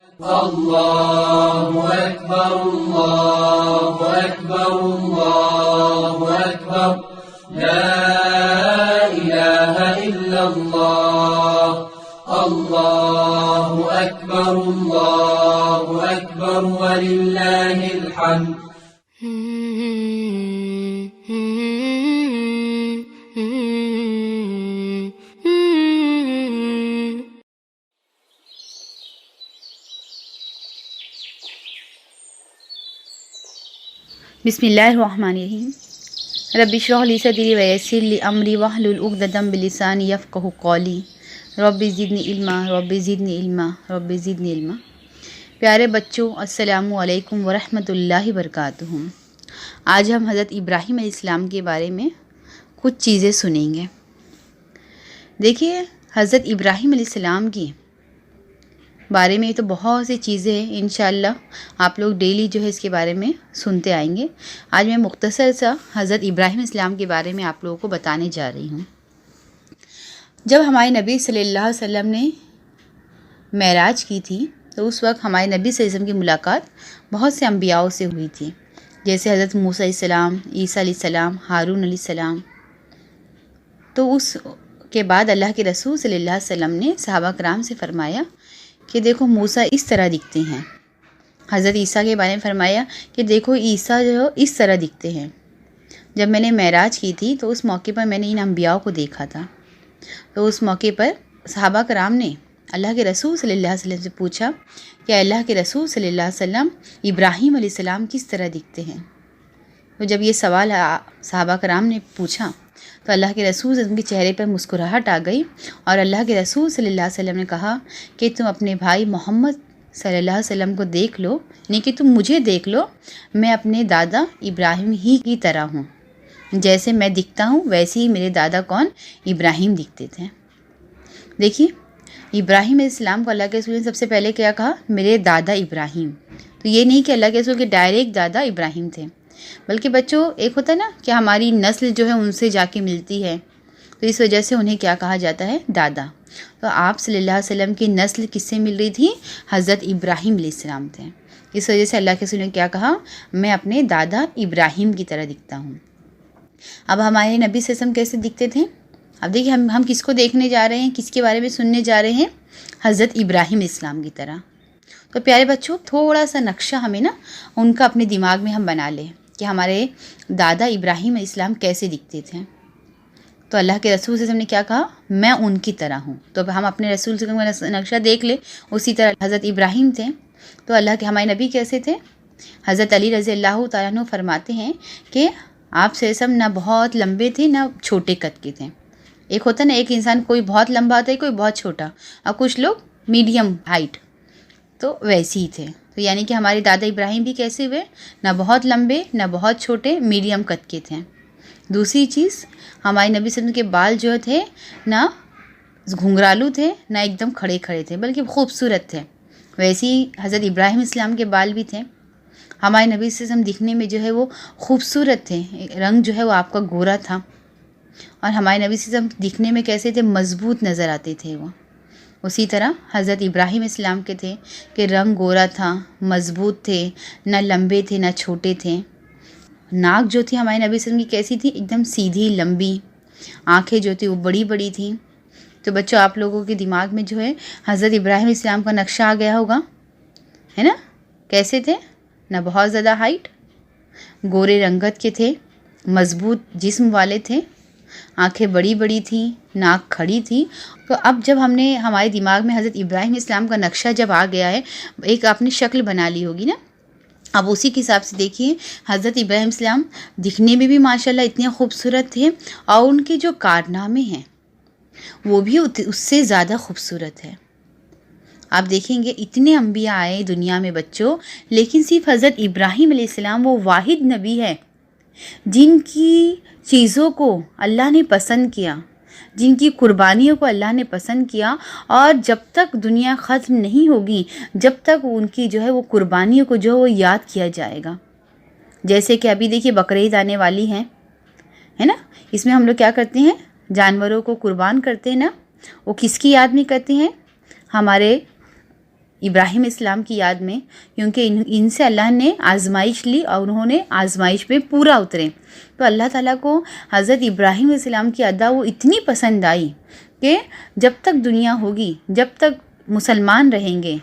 اللہ اکبر اللہ اکبر اللہ اکبر لا الہ الا اللہ اللہ اکبر وللہ الحمد. بسم اللہ الرحمن الرحیم. رب اشرح لی صدری ویسر لی امری واحلل عقدۃ من لسانی یفقہوا قولی. رب زدنی علما رب زدنی علما رب زدنی علما. پیارے بچوں، السلام علیکم ورحمۃ اللہ وبرکاتہ. آج ہم حضرت ابراہیم علیہ السلام کے بارے میں کچھ چیزیں سنیں گے. دیکھیے، حضرت ابراہیم علیہ السلام کی بارے میں تو بہت سی چیزیں ہیں. انشاءاللہ آپ لوگ ڈیلی جو ہے اس کے بارے میں سنتے آئیں گے. آج میں مختصر سا حضرت ابراہیم علیہ السلام کے بارے میں آپ لوگوں کو بتانے جا رہی ہوں. جب ہمارے نبی صلی اللہ علیہ وسلم نے معراج کی تھی تو اس وقت ہمارے نبی صلی اللہ علیہ وسلم کی ملاقات بہت سے انبیاء سے ہوئی تھی، جیسے حضرت موسیٰ علیہ السلام، عیسیٰ علیہ السلام، ہارون علیہ السلام. تو اس کے بعد اللہ کے رسول صلی اللہ علیہ وسلم نے صحابہ کرام سے فرمایا کہ دیکھو موسیٰ اس طرح دکھتے ہیں. حضرت عیسیٰ کے بارے میں فرمایا کہ دیکھو عیسیٰ جو اس طرح دکھتے ہیں. جب میں نے معراج کی تھی تو اس موقع پر میں نے ان انبیاء کو دیکھا تھا. تو اس موقع پر صحابہ کرام نے اللہ کے رسول صلی اللہ علیہ وسلم سے پوچھا کہ اللہ کے رسول صلی اللہ علیہ وسلم ابراہیم علیہ السلام کس طرح دکھتے ہیں. تو جب یہ سوال صحابہ کرام نے پوچھا تو اللہ کے رسول صلی اللہ علیہ وسلم کے چہرے پر مسکراہٹ آ گئی، اور اللہ کے رسول صلی اللہ علیہ وسلم نے کہا کہ تم اپنے بھائی محمد صلی اللہ علیہ وسلم کو دیکھ لو، یعنی کہ تم مجھے دیکھ لو، میں اپنے دادا ابراہیم ہی کی طرح ہوں. جیسے میں دکھتا ہوں ویسے ہی میرے دادا کون؟ ابراہیم دکھتے تھے. دیکھیے، ابراہیم علیہ السلام کو اللہ کے رسول نے سب سے پہلے کیا کہا؟ میرے دادا ابراہیم. تو یہ نہیں کہ اللہ کے رسول کے ڈائریکٹ دادا ابراہیم تھے، بلکہ بچوں ایک ہوتا ہے نا کہ ہماری نسل جو ہے ان سے جا کے ملتی ہے، تو اس وجہ سے انہیں کیا کہا جاتا ہے؟ دادا. تو آپ صلی اللہ علیہ وسلم کی نسل کس سے مل رہی تھی؟ حضرت ابراہیم علیہ السلام تھے. اس وجہ سے اللہ کے رسول نے کیا کہا؟ میں اپنے دادا ابراہیم کی طرح دکھتا ہوں. اب ہمارے نبی صلی اللہ علیہ وسلم کیسے دکھتے تھے؟ اب دیکھیے، ہم کس کو دیکھنے جا رہے ہیں، کس کے بارے میں سننے جا رہے ہیں؟ حضرت ابراہیم علیہ السلام کی طرح. تو پیارے بچوں، تھوڑا سا نقشہ ہمیں نا ان کا اپنے دماغ میں ہم بنا لیں کہ ہمارے دادا ابراہیم علیہ السلام کیسے دکھتے تھے. تو اللہ کے رسول صلی اللہ علیہ وسلم نے کیا کہا؟ میں ان کی طرح ہوں. تو ہم اپنے رسول صلی اللہ علیہ وسلم کا نقشہ دیکھ لیں. اسی طرح حضرت ابراہیم تھے. تو اللہ کے ہمارے نبی کیسے تھے؟ حضرت علی رضی اللہ تعالیٰ عنہ فرماتے ہیں کہ آپ صلی اللہ علیہ وسلم نہ بہت لمبے تھے نہ چھوٹے قد کے تھے. ایک ہوتا ہے نا، ایک انسان کوئی بہت لمبا ہوتا ہے، کوئی بہت چھوٹا، اور کچھ لوگ میڈیم ہائٹ. تو ویسے ہی تھے. تو یعنی کہ ہمارے دادا ابراہیم بھی کیسے ہوئے؟ نہ بہت لمبے نہ بہت چھوٹے، میڈیم قد کے تھے. دوسری چیز، ہمارے نبی صلی اللہ علیہ وسلم کے بال جو تھے نہ گھنگرالو تھے نہ ایک دم کھڑے کھڑے تھے، بلکہ خوبصورت تھے. ویسے ہی حضرت ابراہیم علیہ السلام کے بال بھی تھے. ہمارے نبی صلی اللہ علیہ وسلم دکھنے میں جو ہے وہ خوبصورت تھے. رنگ جو ہے وہ آپ کا گورا تھا. اور ہمارے نبی صلی اللہ علیہ وسلم دکھنے میں کیسے تھے؟ مضبوط نظر آتے تھے وہ. اسی طرح حضرت ابراہیم علیہ السلام کے تھے کہ رنگ گورا تھا، مضبوط تھے، نہ لمبے تھے نہ چھوٹے تھے. ناک جو تھی ہمارے نبی صلی اللہ علیہ وسلم کی کیسی تھی؟ ایک دم سیدھی لمبی. آنکھیں جو تھی وہ بڑی بڑی تھیں. تو بچوں، آپ لوگوں کے دماغ میں جو ہے حضرت ابراہیم علیہ السلام کا نقشہ آ گیا ہوگا، ہے نا؟ کیسے تھے؟ نہ بہت زیادہ ہائٹ، گورے رنگت کے تھے، مضبوط جسم والے تھے، آنکھیں بڑی بڑی تھیں، ناک کھڑی تھی. تو اب جب ہم نے ہمارے دماغ میں حضرت ابراہیم علیہ السلام کا نقشہ جب آ گیا ہے، ایک آپ نے شکل بنا لی ہوگی نا. اب اسی کے حساب سے دیکھیے، حضرت ابراہیم علیہ السلام دکھنے میں بھی ماشاءاللہ اتنے خوبصورت تھے، اور ان کے جو کارنامے ہیں وہ بھی اس سے زیادہ خوبصورت ہے. آپ دیکھیں گے اتنے انبیاء آئے دنیا میں بچوں، لیکن صرف حضرت ابراہیم علیہ السلام وہ واحد نبی ہے جن کی چیزوں کو اللہ نے پسند کیا، جن کی قربانیوں کو اللہ نے پسند کیا، اور جب تک دنیا ختم نہیں ہوگی جب تک ان کی جو ہے وہ قربانیوں کو جو ہے وہ یاد کیا جائے گا. جیسے کہ ابھی دیکھیے بقرعید آنے والی ہے نا. اس میں ہم لوگ کیا کرتے ہیں؟ جانوروں کو قربان کرتے ہیں نا. وہ کس کی یاد میں کرتے ہیں؟ ہمارے ابراہیم السلام کی یاد میں، کیونکہ ان سے اللہ نے آزمائش لی اور انہوں نے آزمائش میں پورا اترے. تو اللہ تعالیٰ کو حضرت ابراہیم علیہ السلام کی ادا وہ اتنی پسند آئی کہ جب تک دنیا ہوگی، جب تک مسلمان رہیں گے،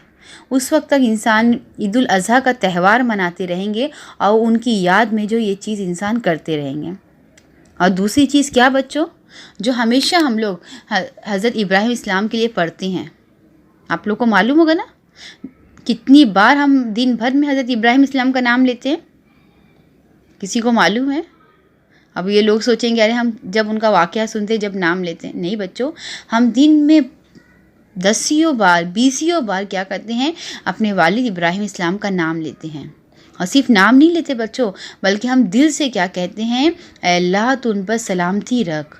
اس وقت تک انسان عید الاضحیٰ کا تہوار مناتے رہیں گے اور ان کی یاد میں جو یہ چیز انسان کرتے رہیں گے. اور دوسری چیز کیا بچوں، جو ہمیشہ ہم لوگ حضرت ابراہیم اسلام کے لیے پڑھتے ہیں، آپ لوگ کو معلوم ہوگا نا کتنی بار ہم دن بھر میں حضرت ابراہیم اسلام کا نام لیتے ہیں؟ کسی کو معلوم ہے؟ اب یہ لوگ سوچیں گے ارے ہم جب ان کا واقعہ سنتے جب نام لیتے ہیں. نہیں بچوں، ہم دن میں 10 بار 20 بار کیا کرتے ہیں، اپنے والد ابراہیم اسلام کا نام لیتے ہیں. اور صرف نام نہیں لیتے بچوں، بلکہ ہم دل سے کیا کہتے ہیں، اے اللہ تو ان پر سلامتی رکھ،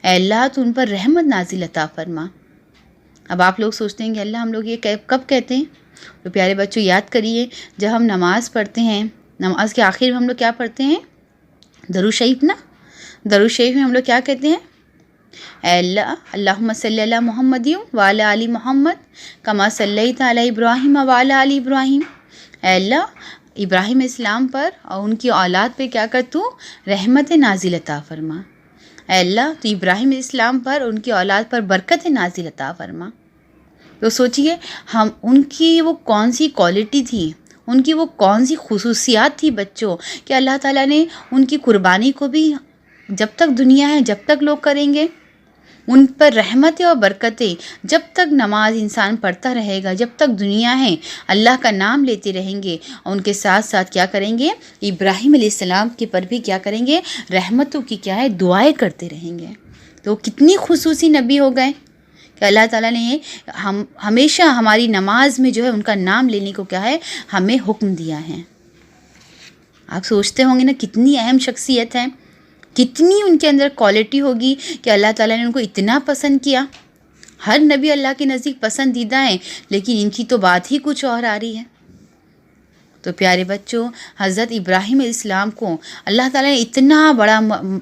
اے اللہ تو ان پر رحمت نازل عطا فرما. اب آپ لوگ سوچتے ہیں کہ اللہ ہم لوگ یہ کب کہتے ہیں؟ تو پیارے بچوں یاد کریے، جب ہم نماز پڑھتے ہیں، نماز کے آخر میں ہم لوگ کیا پڑھتے ہیں؟ درود شریف نا. درود شریف میں ہم لوگ کیا کہتے ہیں؟ اے اللہ اللہم صلی علی محمد وعلی آل محمد کما صلیت علی ابراہیم وعلی آل ابراہیم. اے اللہ ابراہیم اسلام پر اور ان کی اولاد پہ کیا کر تو رحمت نازل عطا فرما. اے اللہ تو ابراہیم اسلام پر ان کی اولاد پر برکت نازل عطا فرما. تو سوچئے ہم ان کی وہ کون سی کوالٹی تھی، ان کی وہ کون سی خصوصیات تھی بچوں، کہ اللہ تعالیٰ نے ان کی قربانی کو بھی جب تک دنیا ہے، جب تک لوگ کریں گے، ان پر رحمتیں اور برکتیں جب تک نماز انسان پڑھتا رہے گا، جب تک دنیا ہے، اللہ کا نام لیتے رہیں گے اور ان کے ساتھ ساتھ کیا کریں گے، ابراہیم علیہ السلام کے پر بھی کیا کریں گے، رحمتوں کی کیا ہے، دعائیں کرتے رہیں گے. تو کتنی خصوصی نبی ہو گئے کہ اللہ تعالیٰ نے ہمیشہ ہماری نماز میں جو ہے ان کا نام لینے کو کیا ہے، ہمیں حکم دیا ہے. آپ سوچتے ہوں گے نا کتنی اہم شخصیت ہے، کتنی ان کے اندر کوالٹی ہوگی کہ اللہ تعالیٰ نے ان کو اتنا پسند کیا. ہر نبی اللہ کے نزدیک پسندیدہ ہے، لیکن ان کی تو بات ہی کچھ اور آ رہی ہے. تو پیارے بچوں، حضرت ابراہیم علیہ السلام کو اللہ تعالیٰ نے اتنا بڑا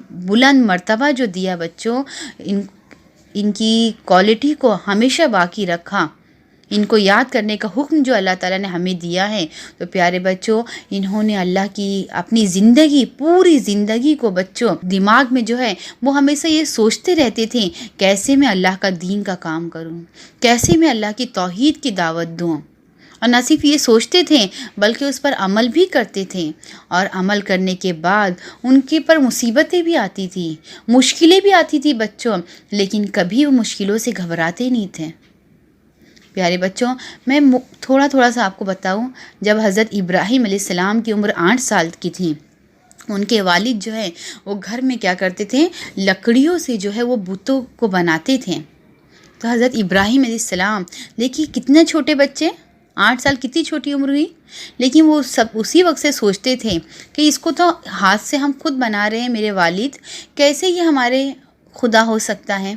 بلند مرتبہ جو دیا بچوں، ان کی کوالٹی کو ہمیشہ باقی رکھا، ان کو یاد کرنے کا حکم جو اللہ تعالیٰ نے ہمیں دیا ہے. تو پیارے بچوں، انہوں نے اللہ کی اپنی زندگی، پوری زندگی کو بچوں دماغ میں جو ہے وہ ہمیشہ یہ سوچتے رہتے تھے کیسے میں اللہ کا دین کا کام کروں، کیسے میں اللہ کی توحید کی دعوت دوں. اور نہ صرف یہ سوچتے تھے بلکہ اس پر عمل بھی کرتے تھے. اور عمل کرنے کے بعد ان کے پر مصیبتیں بھی آتی تھیں، مشکلیں بھی آتی تھیں بچوں، لیکن کبھی وہ مشکلوں سے گھبراتے نہیں تھے. پیارے بچوں، میں تھوڑا سا آپ کو بتاؤں، جب حضرت ابراہیم علیہ السلام کی عمر 8 سال کی تھی، ان کے والد جو ہے وہ گھر میں کیا کرتے تھے، لکڑیوں سے جو ہے وہ بتوں کو بناتے تھے. تو حضرت ابراہیم علیہ السلام دیکھیے کتنے چھوٹے بچے، 8 سال کتنی چھوٹی عمر ہوئی، لیکن وہ سب اسی وقت سے سوچتے تھے کہ اس کو تو ہاتھ سے ہم خود بنا رہے ہیں، میرے والد کیسے یہ ہمارے خدا ہو سکتا ہے.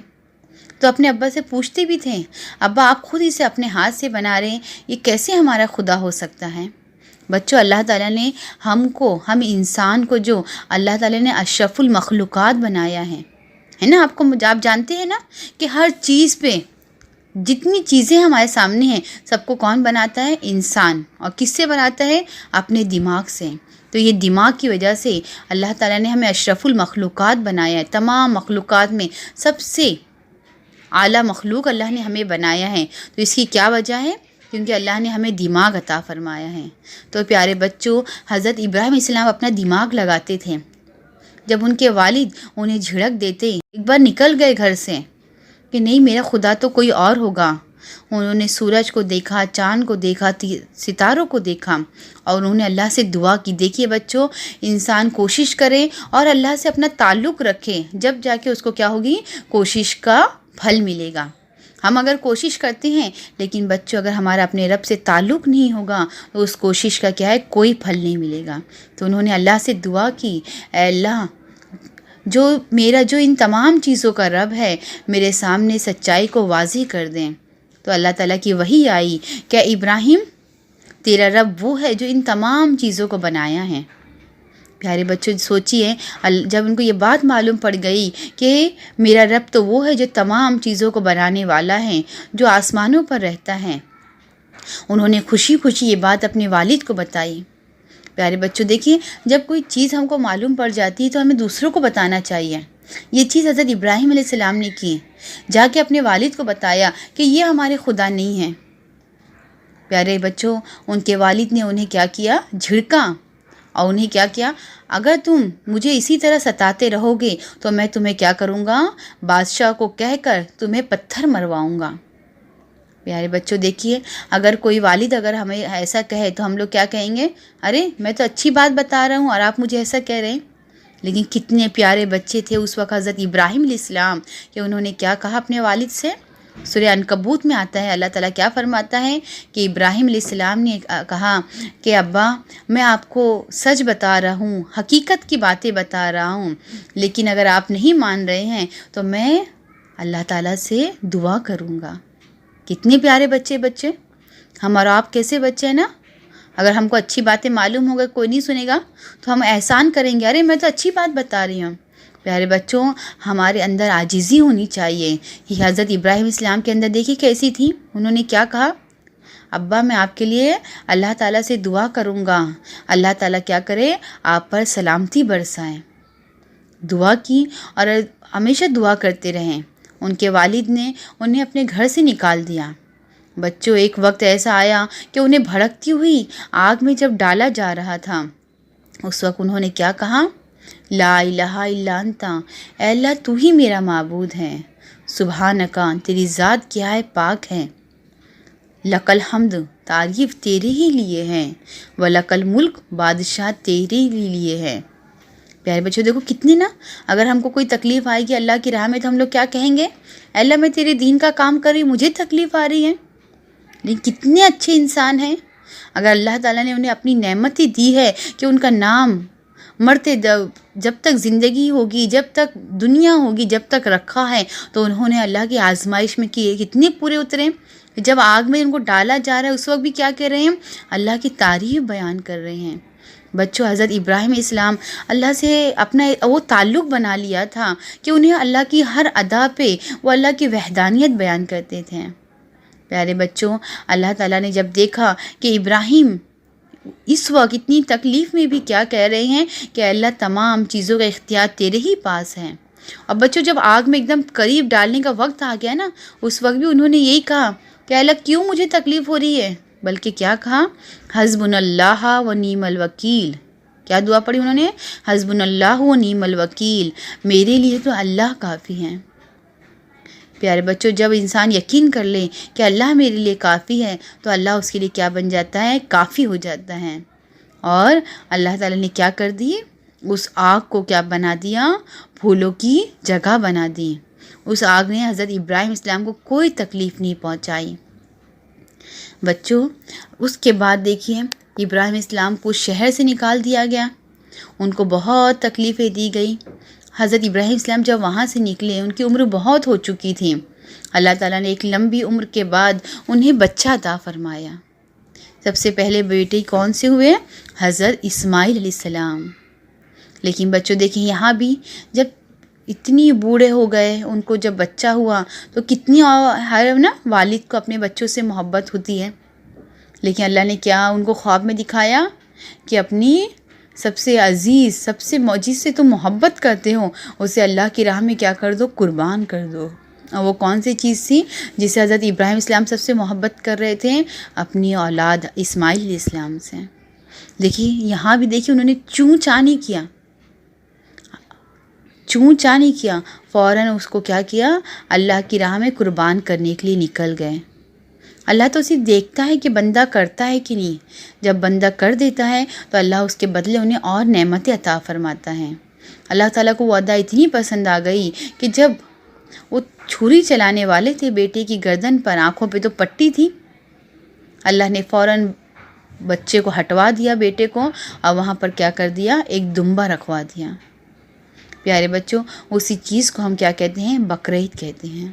تو اپنے ابا سے پوچھتے بھی تھے، ابا آپ خود اسے اپنے ہاتھ سے بنا رہے ہیں، یہ کیسے ہمارا خدا ہو سکتا ہے. بچوں، اللہ تعالیٰ نے ہم انسان کو جو اللہ تعالیٰ نے اشرف المخلوقات بنایا ہے نا، آپ جانتے ہیں نا کہ ہر چیز پہ جتنی چیزیں ہمارے سامنے ہیں سب کو کون بناتا ہے، انسان. اور کس سے بناتا ہے، اپنے دماغ سے. تو یہ دماغ کی وجہ سے اللہ تعالیٰ نے ہمیں اشرف المخلوقات بنایا ہے. تمام مخلوقات میں سب سے اعلیٰ مخلوق اللہ نے ہمیں بنایا ہے. تو اس کی کیا وجہ ہے، کیونکہ اللہ نے ہمیں دماغ عطا فرمایا ہے. تو پیارے بچوں، حضرت ابراہیم علیہ السلام اپنا دماغ لگاتے تھے. جب ان کے والد انہیں جھڑک دیتے، ایک بار نکل گئے گھر سے کہ نہیں میرا خدا تو کوئی اور ہوگا. انہوں نے سورج کو دیکھا، چاند کو دیکھا، ستاروں کو دیکھا اور انہوں نے اللہ سے دعا کی. دیکھیے بچوں، انسان کوشش کرے اور اللہ سے اپنا تعلق رکھے، جب جا کے اس کو کیا ہوگی، کوشش کا پھل ملے گا. ہم اگر کوشش کرتے ہیں لیکن بچوں اگر ہمارا اپنے رب سے تعلق نہیں ہوگا تو اس کوشش کا کیا ہے، کوئی پھل نہیں ملے گا. تو انہوں نے اللہ سے دعا کی، اے اللہ جو ان تمام چیزوں کا رب ہے، میرے سامنے سچائی کو واضح کر دیں. تو اللہ تعالیٰ کی وحی آئی کہ ابراہیم تیرا رب وہ ہے جو ان تمام چیزوں کو بنایا ہے. پیارے بچوں سوچیے، جب ان کو یہ بات معلوم پڑ گئی کہ میرا رب تو وہ ہے جو تمام چیزوں کو بنانے والا ہے، جو آسمانوں پر رہتا ہے، انہوں نے خوشی خوشی یہ بات اپنے والد کو بتائی۔ پیارے بچوں دیکھیے، جب کوئی چیز ہم کو معلوم پڑ جاتی ہے تو ہمیں دوسروں کو بتانا چاہیے۔ یہ چیز حضرت ابراہیم علیہ السلام نے کی، جا کے اپنے والد کو بتایا کہ یہ ہمارے خدا نہیں ہیں۔ پیارے بچوں، ان کے والد نے انہیں کیا کیا؟ جھڑکا، اور انہیں کیا کیا؟ اگر تم مجھے اسی طرح ستاتے رہو گے تو میں تمہیں کیا کروں گا؟ بادشاہ کو کہہ کر تمہیں پتھر مرواؤں گا۔ پیارے بچوں دیکھیے، اگر کوئی والد اگر ہمیں ایسا کہے تو ہم لوگ کیا کہیں گے؟ ارے میں تو اچھی بات بتا رہا ہوں اور آپ مجھے ایسا کہہ رہے ہیں۔ لیکن کتنے پیارے بچے تھے اس وقت حضرت ابراہیم علیہ السلام کہ انہوں نے کیا کہا اپنے والد سے؟ سورہ عنکبوت میں آتا ہے، اللہ تعالیٰ کیا فرماتا ہے کہ ابراہیم علیہ السلام نے کہا کہ ابا میں آپ کو سچ بتا رہا ہوں، حقیقت کی باتیں بتا رہا ہوں، لیکن اگر آپ نہیں مان رہے ہیں تو میں اللہ تعالیٰ سے دعا کروں گا۔ کتنے پیارے بچے ہم اور آپ کیسے بچے ہیں نا؟ اگر ہم کو اچھی باتیں معلوم ہوگا کوئی نہیں سنے گا تو ہم احسان کریں گے، ارے میں تو اچھی بات بتا رہی ہوں۔ پیارے بچوں، ہمارے اندر عاجزی ہونی چاہیے۔ یہ حضرت ابراہیم اسلام کے اندر دیکھیے کیسی تھی، انہوں نے کیا کہا؟ ابا میں آپ کے لیے اللہ تعالیٰ سے دعا کروں گا، اللہ تعالیٰ کیا کرے؟ آپ پر سلامتی برسائیں۔ دعا کی اور ہمیشہ دعا کرتے رہیں۔ ان کے والد نے انہیں اپنے گھر سے نکال دیا۔ بچوں، ایک وقت ایسا آیا کہ انہیں بھڑکتی ہوئی آگ میں جب ڈالا جا رہا تھا، اس وقت انہوں نے کیا کہا؟ لا الہ الا انت، اے اللہ تو ہی میرا معبود ہے، سبحانکا تیری ذات کیا ہے، پاک ہے، لک الحمد تعریف تیرے ہی لیے ہے، ولک الملک بادشاہ تیرے ہی لیے ہے۔ پیارے بچوں دیکھو کتنے نا، اگر ہم کو کوئی تکلیف آئے گی اللہ کی راہ میں تو ہم لوگ کیا کہیں گے؟ اے اللہ میں تیرے دین کا کام کر رہی ہوں، مجھے تکلیف آ رہی ہے۔ لیکن کتنے اچھے انسان ہیں، اگر اللہ تعالیٰ نے انہیں اپنی نعمت ہی دی ہے کہ ان کا نام مرتے جب تک زندگی ہوگی، جب تک دنیا ہوگی، جب تک رکھا ہے، تو انہوں نے اللہ کی آزمائش میں کیے کتنے پورے اترے۔ جب آگ میں ان کو ڈالا جا رہا ہے اس وقت بھی کیا کر رہے ہیں؟ اللہ کی تعریف بیان کر رہے ہیں۔ بچوں، حضرت ابراہیم اسلام اللہ سے اپنا وہ تعلق بنا لیا تھا کہ انہیں اللہ کی ہر ادا پہ وہ اللہ کی وحدانیت بیان کرتے تھے۔ پیارے بچوں، اللہ تعالیٰ نے جب دیکھا کہ ابراہیم اس وقت اتنی تکلیف میں بھی کیا کہہ رہے ہیں کہ اللہ تمام چیزوں کا اختیار تیرے ہی پاس ہے، اور بچوں جب آگ میں ایک دم قریب ڈالنے کا وقت آ گیا نا، اس وقت بھی انہوں نے یہی کہا کہ اللہ کیوں مجھے تکلیف ہو رہی ہے، بلکہ کیا کہا؟ حسبنا اللہ و نعم الوکیل۔ کیا دعا پڑھی انہوں نے؟ حسبنا اللہ و نعم الوکیل، میرے لیے تو اللہ کافی ہیں۔ پیارے بچوں، جب انسان یقین کر لے کہ اللہ میرے لیے کافی ہے تو اللہ اس کے لیے کیا بن جاتا ہے؟ کافی ہو جاتا ہے۔ اور اللہ تعالیٰ نے کیا کر دی؟ اس آگ کو کیا بنا دیا؟ پھولوں کی جگہ بنا دی۔ اس آگ نے حضرت ابراہیم اسلام کو کوئی تکلیف نہیں پہنچائی۔ بچوں، اس کے بعد دیکھیے ابراہیم اسلام کو شہر سے نکال دیا گیا، ان کو بہت تکلیفیں دی گئی۔ حضرت ابراہیم اسلام جب وہاں سے نکلے ان کی عمر بہت ہو چکی تھی، اللہ تعالیٰ نے ایک لمبی عمر کے بعد انہیں بچہ عطا فرمایا۔ سب سے پہلے بیٹے کون سے ہوئے؟ حضرت اسماعیل علیہ السلام۔ لیکن بچوں دیکھیں یہاں بھی جب اتنی بوڑھے ہو گئے، ان کو جب بچہ ہوا تو کتنی ہر نا والد کو اپنے بچوں سے محبت ہوتی ہے، لیکن اللہ نے کیا ان کو خواب میں دکھایا کہ اپنی سب سے عزیز، سب سے جس سے تم محبت کرتے ہو اسے اللہ کی راہ میں کیا کر دو؟ قربان کر دو۔ اور وہ کون سی چیز تھی جسے حضرت ابراہیم اسلام سب سے محبت کر رہے تھے؟ اپنی اولاد اسماعیل علیہ السلام سے۔ دیکھیے یہاں بھی دیکھیے انہوں نے چوں چاہ نہیں کیا، فوراً اس کو کیا کیا؟ اللہ کی راہ میں قربان کرنے کے لیے نکل گئے۔ اللہ تو صرف دیکھتا ہے کہ بندہ کرتا ہے کہ نہیں، جب بندہ کر دیتا ہے تو اللہ اس کے بدلے انہیں اور نعمتیں عطا فرماتا ہے۔ اللہ تعالیٰ کو وہ ادا اتنی پسند آ گئی کہ جب وہ چھری چلانے والے تھے بیٹے کی گردن پر، آنکھوں پہ تو پٹی تھی، اللہ نے فوراً بچے کو ہٹوا دیا، بیٹے کو، اور وہاں پر کیا کر دیا؟ ایک دمبا رکھوا دیا۔ پیارے بچوں، اسی چیز کو ہم کیا کہتے ہیں؟ بقرعید کہتے ہیں۔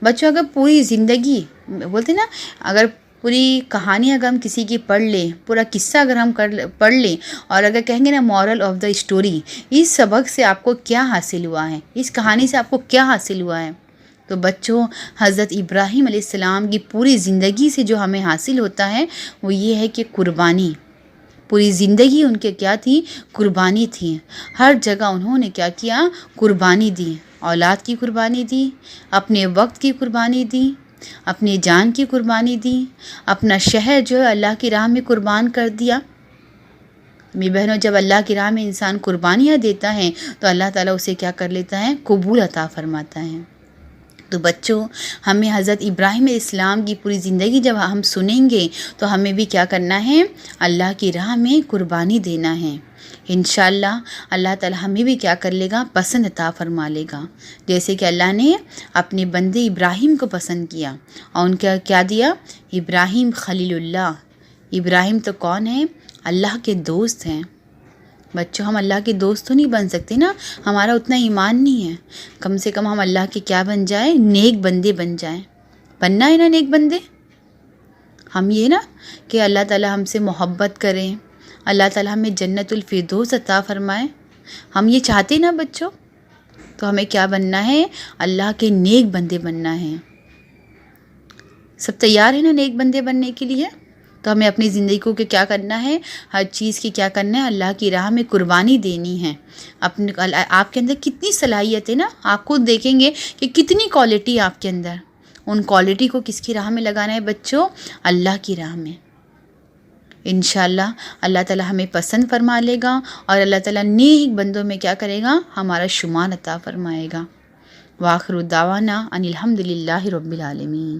بچوں اگر پوری زندگی بولتے نا، اگر پوری کہانی اگر ہم کسی کی پڑھ لیں، پورا قصہ اگر ہم پڑھ لیں، اور اگر کہیں گے نا مورل آف دا اسٹوری، اس سبق سے آپ کو کیا حاصل ہوا ہے، اس کہانی سے آپ کو کیا حاصل ہوا ہے، تو بچوں، حضرت ابراہیم علیہ السلام کی پوری زندگی سے جو ہمیں حاصل ہوتا ہے وہ یہ ہے کہ قربانی، پوری زندگی ان کے کیا تھی؟ قربانی تھی. ہر جگہ انہوں نے کیا کیا؟ قربانی دی. اولاد کی قربانی دی، اپنے وقت کی قربانی دی، اپنی جان کی قربانی دی، اپنا شہر جو ہے اللہ کی راہ میں قربان کر دیا. میری بہنوں، جب اللہ کی راہ میں انسان قربانیاں دیتا ہے تو اللہ تعالیٰ اسے کیا کر لیتا ہے؟ قبول عطا فرماتا ہے. تو بچوں، ہمیں حضرت ابراہیم علیہ السلام کی پوری زندگی جب ہم سنیں گے تو ہمیں بھی کیا کرنا ہے؟ اللہ کی راہ میں قربانی دینا ہے. انشاءاللہ اللہ تعالیٰ ہمیں بھی کیا کر لے گا؟ پسند عطا فرما لے گا. جیسے کہ اللہ نے اپنے بندے ابراہیم کو پسند کیا اور ان کا کیا دیا؟ ابراہیم خلیل اللہ. ابراہیم تو کون ہے؟ اللہ کے دوست ہیں. بچوں، ہم اللہ کے دوست تو نہیں بن سکتے نا، ہمارا اتنا ایمان نہیں ہے. کم سے کم ہم اللہ کے کیا بن جائیں؟ نیک بندے بن جائیں. بننا ہے نا نیک بندے. ہم یہ نا کہ اللہ تعالیٰ ہم سے محبت کریں، اللہ تعالیٰ ہمیں جنت الفردوس عطا فرمائے. ہم یہ چاہتے نا بچوں، تو ہمیں کیا بننا ہے؟ اللہ کے نیک بندے بننا ہے. سب تیار ہیں نا نیک بندے بننے کے لیے؟ تو ہمیں اپنی زندگی کو کیا کرنا ہے؟ ہر چیز کی کیا کرنا ہے؟ اللہ کی راہ میں قربانی دینی ہے. آپ کے اندر کتنی صلاحیت ہے نا، آپ خود دیکھیں گے کہ کتنی کوالٹی ہے آپ کے اندر. ان کوالٹی کو کس کی راہ میں لگانا ہے بچوں؟ اللہ کی راہ میں. انشاءاللہ اللہ تعالیٰ ہمیں پسند فرما لے گا اور اللہ تعالیٰ نیک بندوں میں کیا کرے گا؟ ہمارا شمار عطا فرمائے گا. وآخر دعوانا ان الحمد للہ رب العالمین.